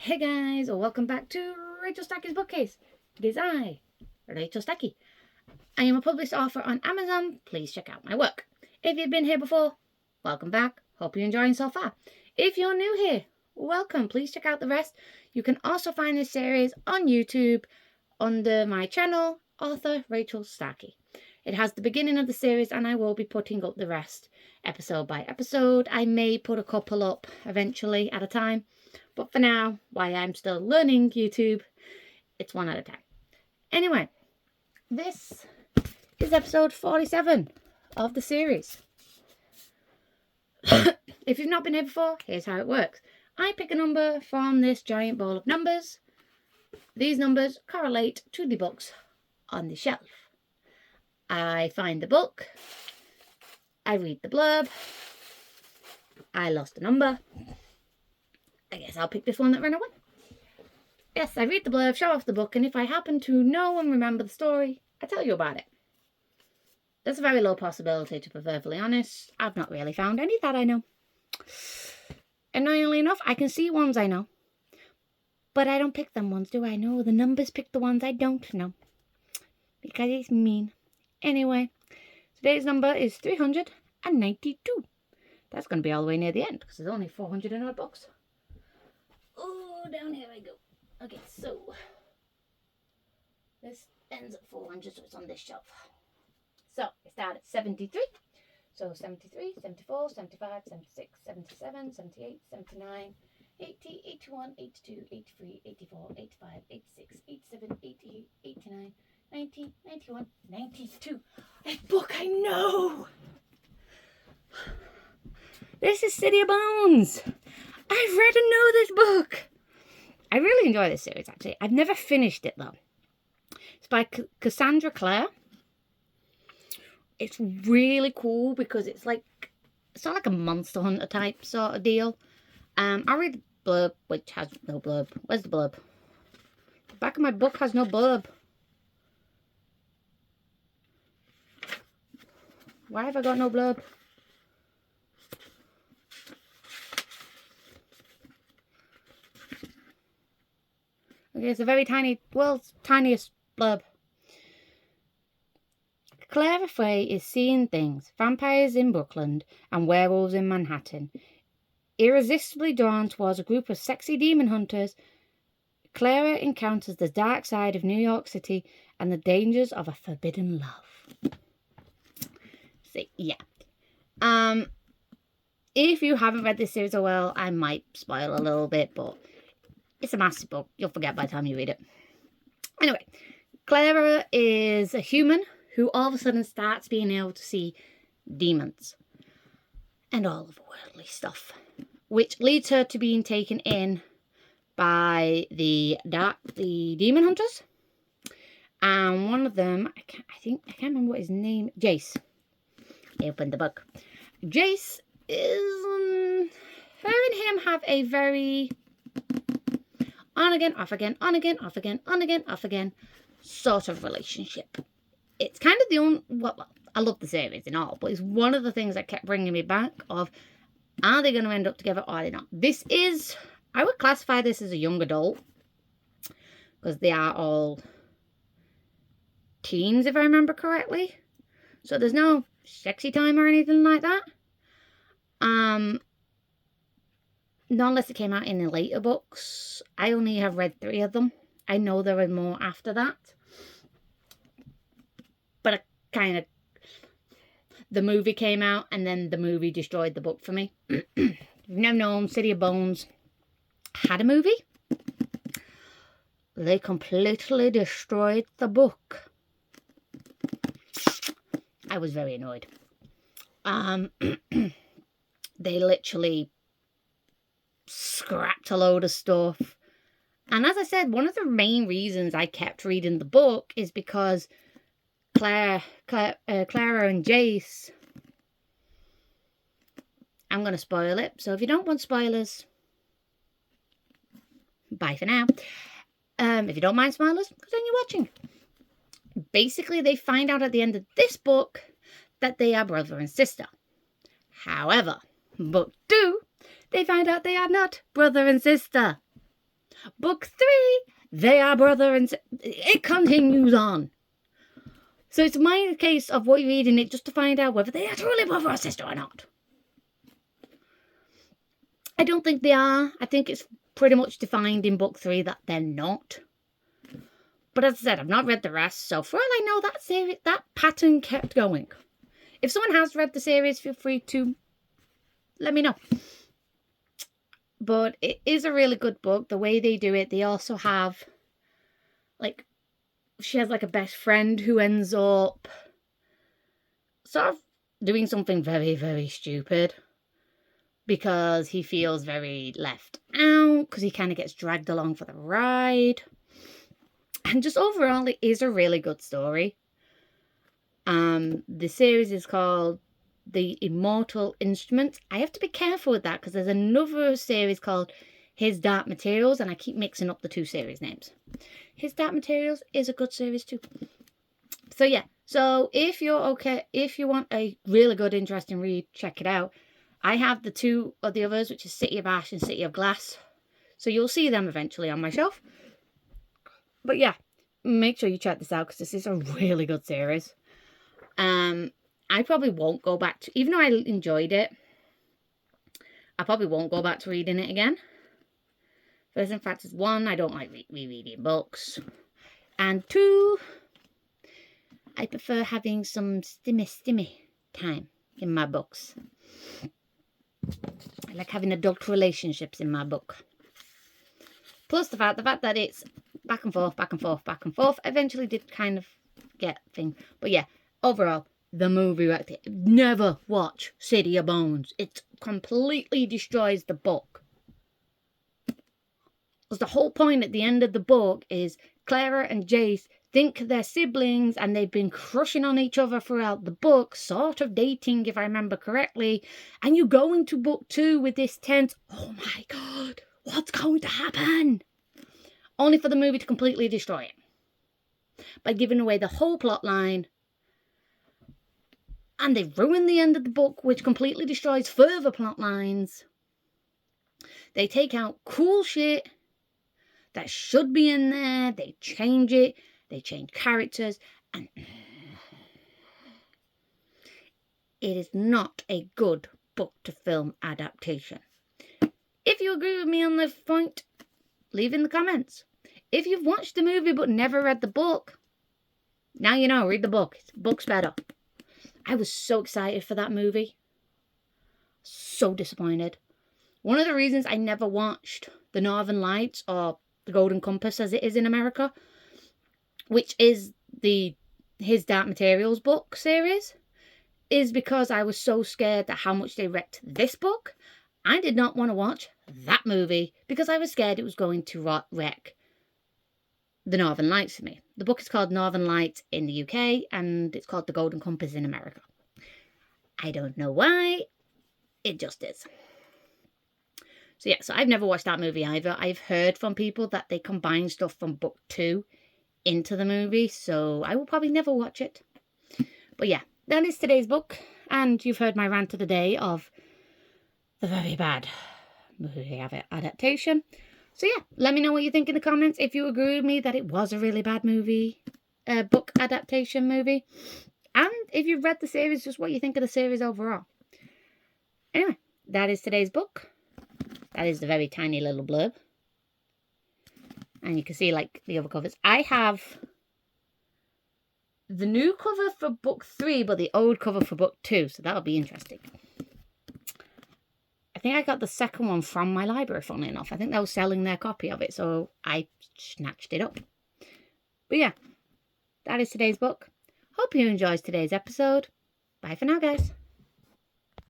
Hey guys, welcome back to Rachel Starkie's Bookcase. It is I, Rachel Starkie. I am a published author on Amazon. Please check out my work. If you've been here before, welcome back. Hope you're enjoying so far. If you're new here, welcome. Please check out the rest. You can also find this series on YouTube under my channel, author Rachel Starkie. It has the beginning of the series and I will be putting up the rest episode by episode. I may put a couple up eventually at a time. But for now, while I'm still learning YouTube, it's one at a time. Anyway, this is episode 47 of the series. If you've not been here before, here's how it works. I pick a number from this giant bowl of numbers. These numbers correlate to the books on the shelf. I find the book. I read the blurb. I lost a number. I guess I'll pick this one that ran away. Yes, I read the blurb, show off the book, and if I happen to know and remember the story, I tell you about it. There's a very low possibility, to be perfectly honest. I've not really found any that I know. Annoyingly enough, I can see ones I know. But I don't pick them ones, do I? No, the numbers pick the ones I don't know. Because it's mean. Anyway, today's number is 392. That's going to be all the way near the end, because there's only 400 in our books. Oh, down here I go. Okay, so this ends at 400, so it's on this shelf. So we start at 73. So 73, 74, 75, 76, 77, 78, 79, 80, 81, 82, 83, 84, 85, 86, 87, 88, 89, 90, 91, 92. A book I know! This is City of Bones. I've read and know this book. I really enjoy this series, actually. I've never finished it, though. It's by Cassandra Clare. It's really cool because it's not like a Monster Hunter type sort of deal. I'll read the blurb, which has no blurb. Where's the blurb? The back of my book has no blurb. Why have I got no blurb? Okay, it's a very tiny, world's tiniest blurb. Claire Frey is seeing things, vampires in Brooklyn and werewolves in Manhattan. Irresistibly drawn towards a group of sexy demon hunters, Clara encounters the dark side of New York City and the dangers of a forbidden love. See, yeah. If you haven't read this series so well, I might spoil a little bit, but it's a massive book. You'll forget by the time you read it. Anyway, Clara is a human who all of a sudden starts being able to see demons and all of the worldly stuff, which leads her to being taken in by the demon hunters. And one of them, I can't remember what his name. Jace. I opened the book. Jace is her and him have a very on again, off again, on again, off again, on again, off again sort of relationship. It's kind of the only, well, I love the series and all, but it's one of the things that kept bringing me back of, are they going to end up together or are they not? This is, I would classify this as a young adult, because they are all teens, if I remember correctly. So there's no sexy time or anything like that. Not unless it came out in the later books. I only have read 3 of them. I know there are more after that. But I kind of... The movie came out and then the movie destroyed the book for me. You've never known City of Bones had a movie. They completely destroyed the book. I was very annoyed. They literally scrapped a load of stuff. And as I said, one of the main reasons I kept reading the book is because Clara and Jace, I'm going to spoil it. So if you don't want spoilers, bye for now. If you don't mind spoilers, continue watching. Basically, they find out at the end of this book that they are brother and sister. However, book 2, they find out they are not brother and sister. Book 3, they are brother and it continues on. So it's my case of what you're reading it just to find out whether they are truly brother or sister or not. I don't think they are. I think it's pretty much defined in book 3 that they're not. But as I said, I've not read the rest, so for all I know, that pattern kept going. If someone has read the series, feel free to let me know. But it is a really good book. The way they do it, they also have, like, she has like a best friend who ends up sort of doing something very, very stupid because he feels very left out because he kind of gets dragged along for the ride. And just overall, it is a really good story. The series is called The Immortal Instrument. I have to be careful with that because there's another series called His Dark Materials, and I keep mixing up the two series names. His Dark Materials is a good series too. So yeah, so if you want a really good, interesting read, check it out. I have the two of the others, which is City of Ash and City of Glass. So you'll see them eventually on my shelf. But yeah, make sure you check this out because this is a really good series. I probably won't go back to, even though I enjoyed it, I probably won't go back to reading it again. First and fact is 1, I don't like rereading books. And 2, I prefer having some stimmy time in my books. I like having adult relationships in my book. Plus the fact that it's back and forth, eventually did kind of get thing. But yeah, overall, the movie right there. Never watch City of Bones. It completely destroys the book. Because the whole point at the end of the book is Clara and Jace think they're siblings and they've been crushing on each other throughout the book, sort of dating if I remember correctly. And you go into book 2 with this tense, oh my god, what's going to happen? Only for the movie to completely destroy it. By giving away the whole plot line. And they ruin the end of the book, which completely destroys further plot lines. They take out cool shit that should be in there. They change it. They change characters. And it is not a good book to film adaptation. If you agree with me on this point, leave in the comments. If you've watched the movie but never read the book, now you know, read the book. The book's better. I was so excited for that movie. So disappointed. One of the reasons I never watched The Northern Lights, or The Golden Compass as it is in America, which is the His Dark Materials book series, is because I was so scared that how much they wrecked this book. I did not want to watch that movie because I was scared it was going to wreck The Northern Lights for me. The book is called Northern Lights in the UK and it's called The Golden Compass in America. I don't know why. It just is. So yeah, so I've never watched that movie either. I've heard from people that they combine stuff from book 2 into the movie, so I will probably never watch it. But yeah, that is today's book, and you've heard my rant of the day of the very bad movie adaptation. So yeah, let me know what you think in the comments if you agree with me that it was a really bad movie, book adaptation movie. And if you've read the series, just what you think of the series overall. Anyway, that is today's book. That is the very tiny little blurb. And you can see like the other covers. I have the new cover for book 3, but the old cover for book 2. So that'll be interesting. I think I got the second one from my library, funnily enough. I think they were selling their copy of it, so I snatched it up. But yeah, that is today's book. Hope you enjoyed today's episode. Bye for now, guys.